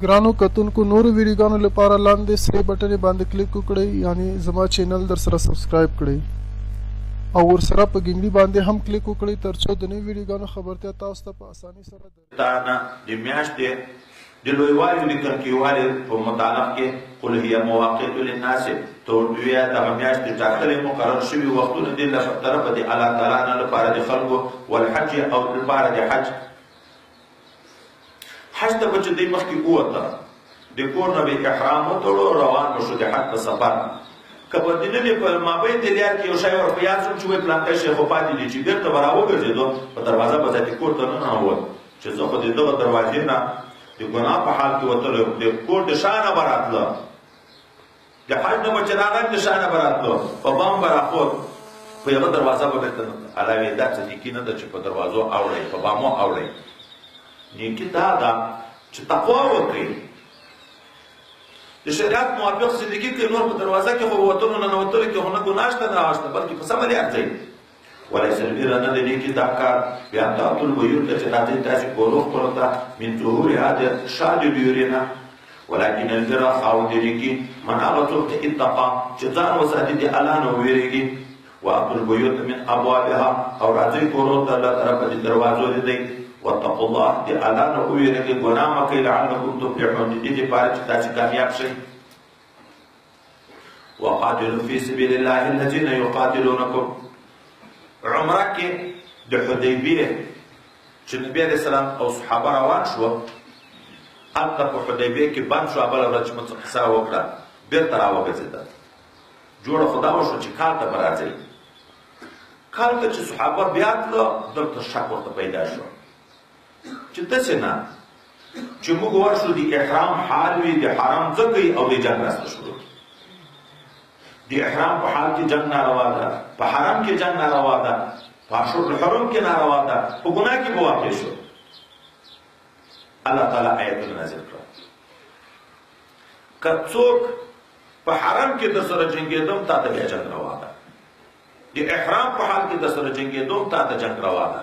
ګرانو کتونکو نورو ویډیوګانو لپاره لاندې سره بټن باندې کلیک وکړئ یعنی زما چینل در سره سبسکرایب کړئ او ورسره په ګنګړي باندې هم کلیک وکړئ ترڅو د نوو ویډیوګانو خبرتیا تاسو ته په اسانۍ سره دا نه د میاشتې د لویوالي لیکل کېوالي په متعلق کې قل هي مواقیت للناس توډویا دغه میاشتې ټاکلې مقرر شوي وختونه دي له طرفه د الله تعالی نه لپاره د خلکو والحج او لپاره د حج حج ته به چې دی مخکې ووته د کور نه به احرام وتړو روان به شو د حج په سفر که به دننې په مابین د لار کې یو شی ور په یاد شوم چې وایي پلانکی شی خو پاتې دي چې بېرته به راوګرځېدو په دروازه به ذاتي کور ته ننوت چې زه خو د دغه دروازې نه د ګناه په حال کې وتلی د کور د شا نه به راتله د حج نه به چې رانک د شا نه به راتله په بام به راخوت په یوه دروازه به بېرته الله ویې دا څه نیکي نه ده چې په دروازو اوړئ په بامو اوړئ نیکی دا ده چې تقوا وکړئ د شریعت موافق زندگی کې نور په دروازه کې خو وتلو نه نوتلو کې خو نه ګناه شته نه شته بلکې په سمه لار ځئ وليس البر نه د نیکي دا کار بیا تاتو البیوت چې راځئ تاسې کورو خپلو ته من ظهورها د شا د ډیورې نه ولکن البر خاوند د نیکي من هغه څوک چې اتقا چې ځان وساتي د الله نه وویرېږي واتو البیوت من ابوابها او راځئ کورو ته الله طرفه د دروازو د دی واتقوا الله دي الله نه ویریږي ګناه مه کوئ لعلکم تفلحون د دې دپاره چې تاسې کامیاب شئ وقاتلوا في سبيل الله الذين يقاتلونكم عمره کې د حدیبیې چې نبي علیه السلام او صحابه روان شوه هلته په حدیبیې کې بند شوه بله ورځ چې موږ قصه وکړه بېرته راوګرځېده جوړه خو دا وشوه چې کال ته به راځئ کال ته چې صحابه بیا تله دلته شک ورته پیدا شو چې داسې نه چې موږ ورشو د احرام حال وي د حرام ځکه او د جنګ راسته شروع د احرام په حال کې جنګ ناروا ده په حرم کې جنګ ناروا ده په اشهر الحرم کې ناروا ده په ګناه کې به واقع شو الله تعالی آیتونه نازل کړه که څوک په حرم کې در سره جنګېدم تا ته بیا جنګ روا ده د احرام په حال کې در سره جنګېدم تا ته جنګ روا ده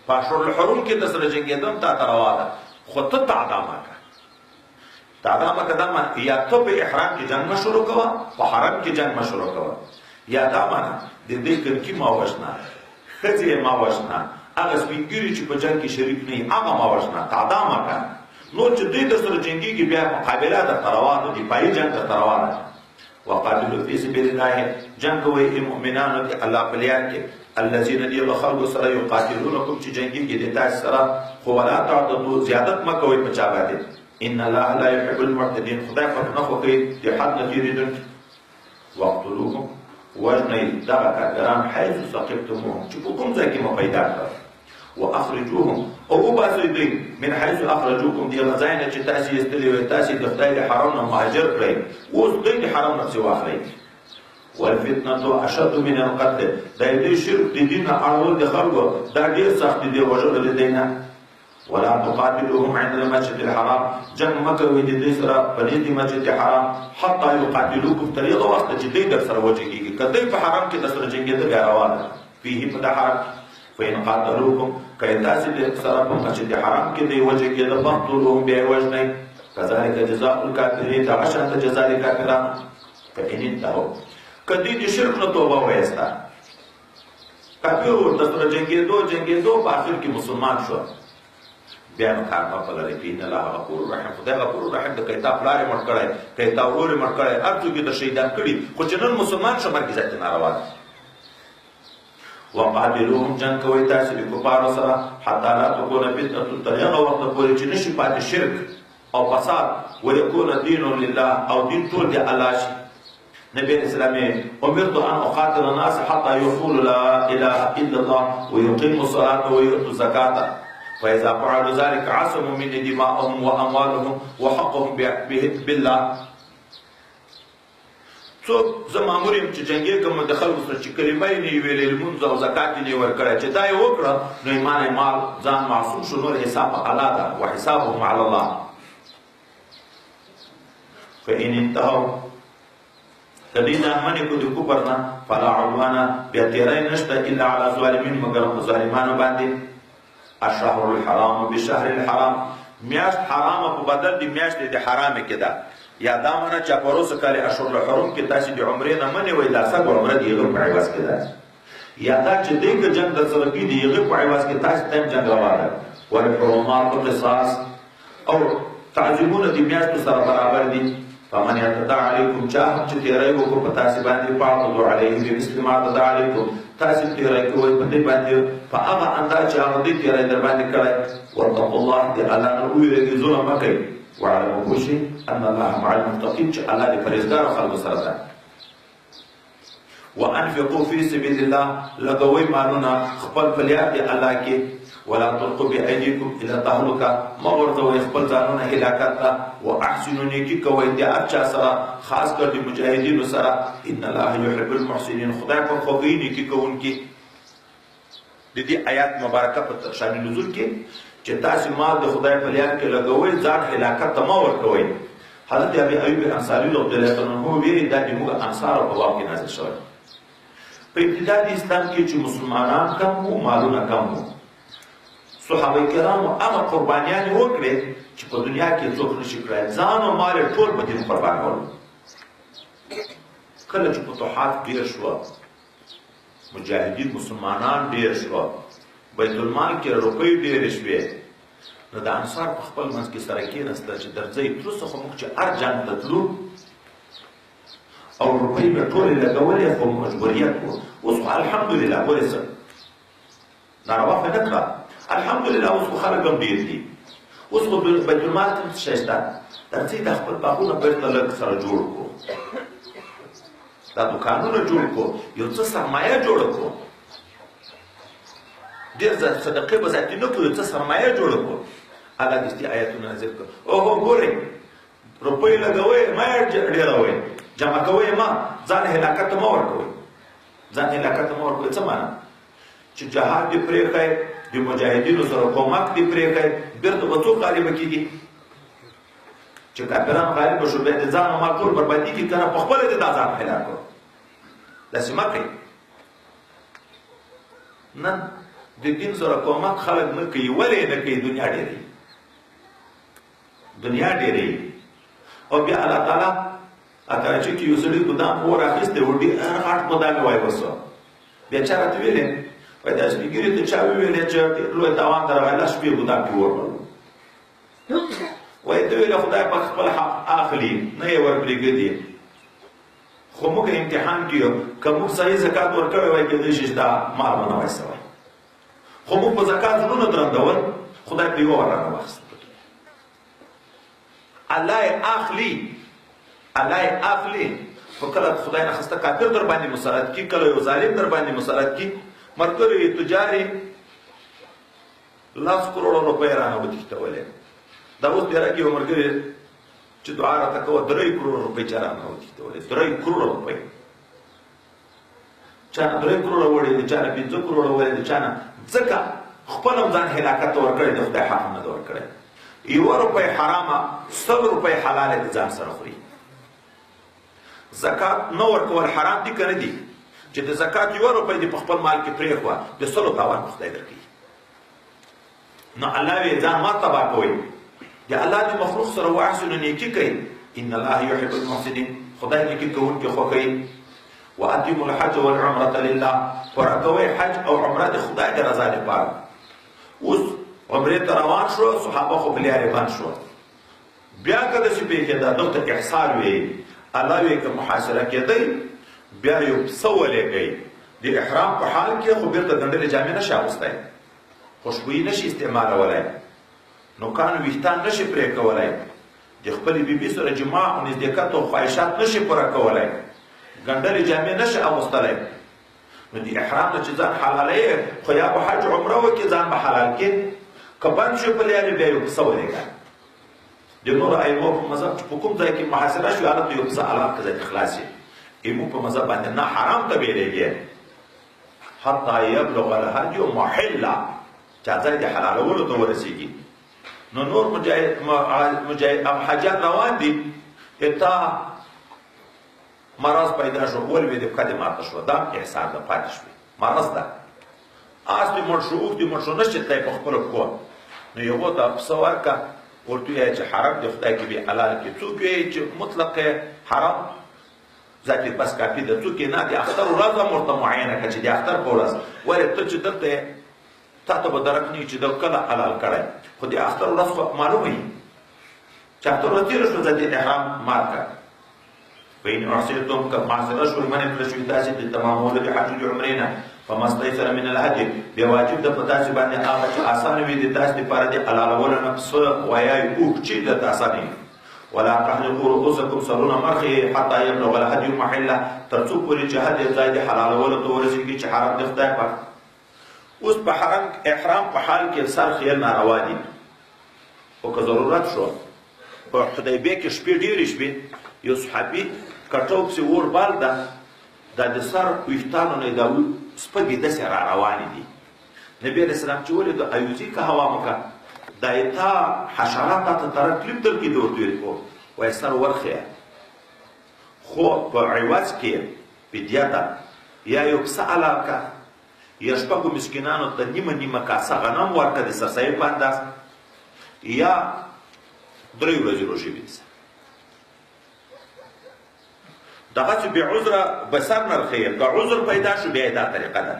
په اشهر الحرم کې در سره جنګېدم تا ته روا ده خو ته تعدا مه که تعدا مه که دا یا ته په احرام کې جنګ مه شروع کوه په حرم کې جنګ مه شروع کوه یا دا مانه د دې کړکي مه وژنه ښځې یې مه وژنه هغه سپین ږیري چې په جنګ کې شریک نه وي هغه مه وژنه تعدا مه که نور چې دوی در سره جنګېږي بیا مقابله درته روا ده دفاعي جنګ درته روا ده وقاتلوا في سبيل الله جنگ کوئ مؤمنانو د الله په لار کې الذين دي خلق سره يقاتلونكم چې جنګېږي د تاسو سره خو ولا تعتدوا زیادت مه کوئ په چا باندې ان الله لا يحب المعتدين خدای په نه خوښوي د حد نه تېرېدونکي واقتلوهم وژنئ دغه کارګران حیث ثقفتموهم چې په کوم ځای کې مو پیدا کړه واخرجوهم او وباسئ دوی من حیث اخرجوکم د هغه ځای نه چې تاسې ایستلي وئ تاسې د خدای د حرم نه مهاجر کړئ اوس دوی د حرم نه پسې واخلئ والفتنة اشد من القتل دا دوی شرک د دین نه اړول د خلکو دا ډېر سخت دی وژلو د دوی نه ولا تقاتلوهم عند المسجد الحرام جنګ مه کوئ د دوی سره په نزد مسجد حرام حتی یقاتلوکم تر هغه وخته چې دوی در سره وجنګېږي که دوی په حرم کې در سره جنګېده بیا روا ده فيه په د حرم فإن قاتلوكم كي تاسل سركم مسجد حرام کې دی وجنګېده فاقتلوهم بیا یې وژنئ كذلك جزاء الكافرين دغه شانته جزا د کافرانو فإن انتهوا که دوی د شرک نه توبه وایسته کافر ورته سره جنګېدو په آخر کې مسلمان شو بیا نو کار مه په لرئ فإن الله غفور رحیم خدای غفور رحیم د که تا پلار یې مړ کړی که تا ورور یې مړ کړی هر څوک یې د شهیدان کړي خو چې نن مسلمان شو مرګ ذاتي ناروا ده وقاتلوهم جنګ کوئ تاسې د کفارو سره حتی لا تکونه فتنة تر هغه وخته پورې چې نشي پاتې شرک او فساد ویکون دین لله او دین ټول د الله شي نبی علیه السلام امرت ان اقاتل الناس حتى يقولوا لا اله الا الله ويقيموا الصلاه ويؤتوا الزكاه فاذا فعلوا ذلك عصموا مني دماءهم واموالهم وحقهم بالله څوک زه مامور یم چې جنګېږم د خلکو سره چې کلمه یې نه وي ویلې لمونځ او زکات یې نه وي ورکړی چې دا یې وکړه نو ایمان یې مال ځان معصوم شو نور حساب په الله ده وحسابهم على الله فإن انتهوا که دوی ځان منې کړو د کفر نه فلا عدوانه بیا تېری نشته الا على ظالمین مګر په ظالمانو باندې الشهر الحرام بالشهر الحرام میاشت حرامه په بدل د میاشتې د حرامې کې ده یا دا منه چې په روسه کال اشهر الحرم کې تاسو د عمرې نه منې وای دا څنګه عمره دی هغه په عوض کې ده یا دا چې دغه جنگ د سره کې دی هغه په عوض کې تاسو تم جنگ روانه والحرمات قصاص او تعظیمونه د میاشتو سره برابر دي فمن يعتدى عليكم چا چې تیرای وکړو په تاسو باندې فاعتدوا عليه بمثل ما اعتدى عليكم تاسو تیرای کوئ په دې باندې په هغه انداز چې هغه دې تیرای در باندې کړی واتقوا الله دې الله نه ویریږي ظلم مه کوئ واعلموا كل شيء ان الله مع المتقين چې الله دې پرهیزګار خلکو سره ده وانفقوا في سبيل الله لګوئ مالونه خپل په لار د الله کې ولا تلقوا بأيديكم الى التهلكه ما ورته خپل ځانونه هلاکت ته واحسنوا نیکی کوئ د هر چا سره خاص کر د مجاهدینو سره ان الله يحب المحسنين خدای په خوږی نیکی کوونکی د دې آیات مبارکه په شان نزول کې چې تاسو مال د خدای په لار کې لګوئ ځان هلاکت ته ما ورکوئ حضرت ابي ایوب انصاری رضی الله عنه ویلي دا د موږ انصار په واقع کې نازل شوی په ابتدا د اسلام کې چې مسلمانان کم وو مالونه کم وو صحابه کرامو هغه قربانیان وکړي چې په دنیا کې څوک نشي کړی ځان او مال ټول په دین قربان کړل کله چې فتوحات ډېر شو مجاهدین مسلمانان ډېر شو بیت المال کې روپۍ ډېرې شوې نو د انصار په خپل منځ کې سره کېناستل چې درځئ تر څو موږ چې هر جنګ ته تلو او روپۍ به ټولې لګولې خو مجبوریت وو اوس الحمدلله ورسه ناروا خو نه کړه الحمدلله اوس خو خلک هم ډېر دي اوس خو بیت المال کې څه شی شته درځئ د خپل باغونه بېرته لږ سره جوړ کړو دا دوکانونه جوړ کړو یو څه سرمایه جوړه کړو ډېر صدقې به ذاتي نه کړو یو څه سرمایه جوړه کړو الله دې آیتونه نازل کړو اوهو ګورئ روپۍ لګوئ ما یې ډېروئ جمع کوئ ما ځان هلاکت ته مه ورکوئ ځان هلاکت ته مه ورکوئ څه معنی چې جهاد دې پرېښی د مجاهدینو سره کومک دې پرېښی بېرته به څوک غالبه کېږي چې کافران غالبه شو بیا د ځان او مال ټول بربادېږي که نه پخپله دې دا ځان هلاک کړو داسې مه کوئ نن د دین سره کومک خلک نه کوي ولې نه کوي دنیا ډېرې دنیا ډېرې او بیا الله تعالی کراچۍ کې یو سړي ګدام اور اخیستی و ډېر غټ ګدام یې وایوسه بیا چا راته ویلې وایي دا سپین ږیري ته چا وویلې چې ډېر لوی تاوان ته راغلی دا شپې ګدام کې اور بل وایي ته ویلې خدای پاک خپل حق اخلي نه یې ورپرېږدي خو موږ امتحان کې یو که موږ صحیح زکات ورکوی وای کېدای شي چې دا مال به نه وای سوی خو موږ په زکات زړونه درندول خدای په یوه ور رانه واخیست الله یې اخلي خو کله خدای نخسته کافر در باندې مسلط کي کله یو ظالم در باندې مسلط کي ملګرو تجاري 10 کروڑ روپۍ رانه وتښتولې دا اوس ډېره کې یو ملګري چې دعا راته کوه 3 کروڑ روپۍ چا رانه وتښتولې 3 کروڑ روپۍ چا نه 3 کروڑ وړي دي چا نه 5 کروڑ وړي دي چا نه ځکه خپل هم ځان هلاکت ته ورکړی د خدای حق نه ده ورکړی 1 روپۍ حرامه 100 روپۍ حلاله د ځان سره خوري زکات نه ورکول حرام دي که نه دي چې د زکات 1 روپۍ دې په خپل مال کې پرېښوه د 100 تاوان به خدای درکوي نو الله وایي ځان مه تباه کوئ د الله د مخلوق سره واحسنو نیکي کوئ ان الله يحب المحسنين خدای نیکي کوونکي خوښوي واتموا الحج والعمره لله پوره کوئ حج او عمره د خدای د رضا لپاره اوس عمرې ته روان شو صحابه خو په لارې بند شو بیا که داسې پېښېده دلته احصار وي الله وایي که محاصره کېدی بیا یو پسه ولېږئ د احرام په حال کې خو بېرته ګنډلې جامې نشي اغوستی خوشبويي نشي استعمالولی نوکان ویښتان نشي پرې کولی د خپلې بیبي سره جماع او نزدېکت او خواهشات نشي پوره کولی ګنډلې جامې نشي اغوستلی نو د احرام نه چې ځان حلالوي خو یا به حج عمره وکړي ځان به حلال کړي که بند شو په لارې بیا یو پسه ولېږه د نورو ائمو په مذهب چې په کوم ځای کې محاصره شوي هلته یو پسه الان که ځای کې خلاص شي ایمو په مذهب باندې نه حرام ته بیلېږي حتی یبلغ الهدی محله چې ځای د حلالولو ته ورسېږي نو نور حاجیان روان دي تا مرض پیدا شو ولوې د پښه دې ماته شوه دا احسان ده پاتې شوې مرض ده آس دې مړ شو اوښ دې مړ شو نشي تلی په خپلو پښو نو یوه ته پسه ورکړه ورته وایي چې حرام د خدای کې به حلال کې څوک وایي چې مطلق حرام ذاتي بس کافي ده څوک نه د اختر ورځ هم ورته معینه کړه چې د اختر په ورځ ولې ته چې دلته تا ته به درک نه وي چې د کله حلال کړی خو د اختر ورځ خو معلومه وي چې اختر ورځ تېره شوه ذاتي احرام مات کړه فإن أحصرتم كمعصرة شوي من فلشوي تاسي بالتمامول بحج العمرين فما استيسر من الهدي بواجب د پتاسي باندې هغه چې آسان وي د تاسو لپاره د حلالولو نفس وایي او چې د آساني ولا تحلقوا رؤوسكم سرون مرخي حتى يبلغ الهدي محله ترڅو پورې چې هدي ځای د حلالولو ته ورسیږي چې حرام د خدای پاک اوس په حرام احرام په حال کې سر خیل ناروا دي او که ضرورت شو په حدیبیه کې شپې ډېرې شوې یو صحابي کټو پسې اور بال ده دا د سر ویښتانو نه دا سپږې داسې را روانې دي نبي علیه السلام چې ولې د ایوزي که هوا مکه دا یې تا حشرات تا ته طرف کلیپ درکړي د ورته ویل کو وایي سر ورخیه خو په عوض کې فدیه ده یا یو پسه حلال که یا شپږو مسکینانو ته نیمه نیمه کاسه غنم ورکړه د سرسایې په انداز یا 3 ورځې روژې ونیسه دغه بې عذره به سر نرخیه که عذر پیدا شو بیا یې دا طریقه ده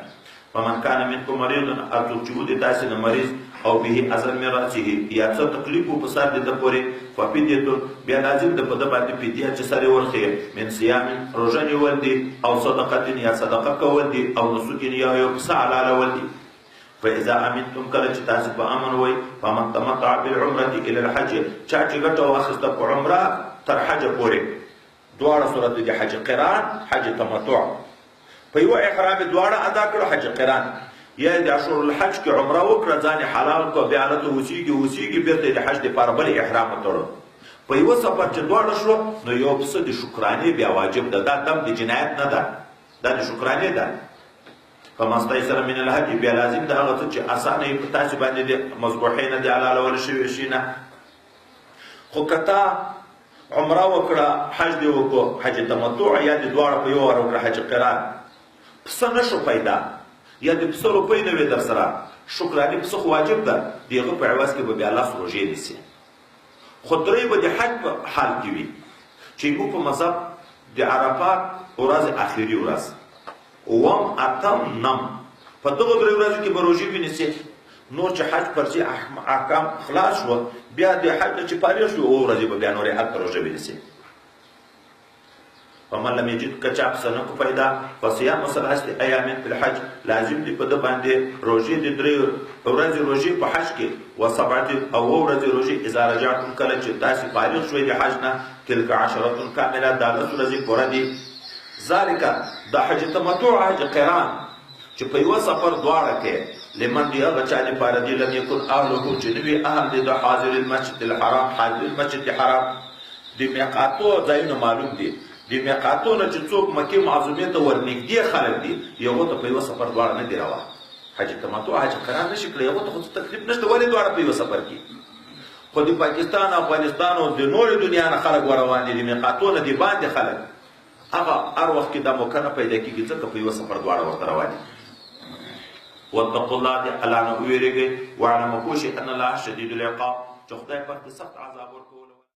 فمن کان منکم مریض هر څوک چې و د تاسې نه مریض او به اذى من راسه یا څه تکلیف و په سر د ده پورې ففدیة بیا لازم ده په ده باندې فدیه چې سر یې ورخیه من صیام روژه نیول دي او صدقة یا صدقه کول دي او نسک یا یو پسه حلالول دي فاذا امنتم کله چې تاسې په امن وئ فمن تمتع بالعمرة الى الحج چا چې ګټه واخیسته په عمره تر حجه پورې دواړه صورت دي حج قران حج تمتع په یو احرام دواړه ادا کړو حج قران یا د اشهر الحج کې عمره وکړه ځان حلال کو بیا له وسیږي بیرته د حج لپاره بل احرام تړو په یو سفر چې دواړه شو نو یو څه د شکرانه بیا واجب ده دا دم د جنایت نه ده دا د شکرانه ده فما استيسر من الهدي بیا لازم ده هغه چې اسانه په تاسو باندې د مذبوحین د حلال ول شي نه خو کته عمره وکړه حج دی وکړو حج تمتع یا د دواړه په یو ور وکړه حج قران پسه نشو پیدا یا د پسه روپۍ نه وي در سره شکرانې پسه خو واجب ده د هغه په عوض کې به بیا الله روژې نیسي خو درې به د حج په حال کې وي چې موږ په مذهب د عرفات ورځ اخري ورځ اووم اتم نم په دغو درې ورځو کې به روژې ونیسي نور چې حج پرځي احکام خلاص شو بیا د حج چې فارغ شو او ورځې به بیا نورې هلته روژه ونیسي فمن لم يجد کچاپ سنکو پیدا فصیام 3 ایام فی الحج لازم دی په د باندې روژې د 3 ورځې روژې په حج کې و 7 او ورځې روژې اذا رجعتم کله چې تاسو فارغ شوئ د حج نه تلک 10 کامله دا 10 ورځې پوره دي ذالک د حج تمتع حج قران چې په یو سفر دواړه کې لمن دی هغه چا لپاره دی لم یکن اهله چې نوي اهل د حاضر المسجد الحرام حاضر المسجد الحرام د میقاتو ځایونه معلوم دي د میقاتو نه چې څوک مکې معظمې ته ورنږدې خلک دي یو ته په یو سفر دواړه نه دی روا حج تمتع حج قران نشي کړی یو ته خو تکلیف نشته ولې دواړه په یو سفر کې خو د پاکستان افغانستان او د نورې دنیا نه خلک روان دي د میقاتو نه دی باندې خلک هغه هر وخت کې دا موقع نه پیدا کېږي ځکه په یو سفر دواړه ورته روان دي واتقوا الله دې الله نه ویریږئ واعلموا پوه شئ ان الله شدید العقاب چې خدای پاک د سخت عذاب ورکوي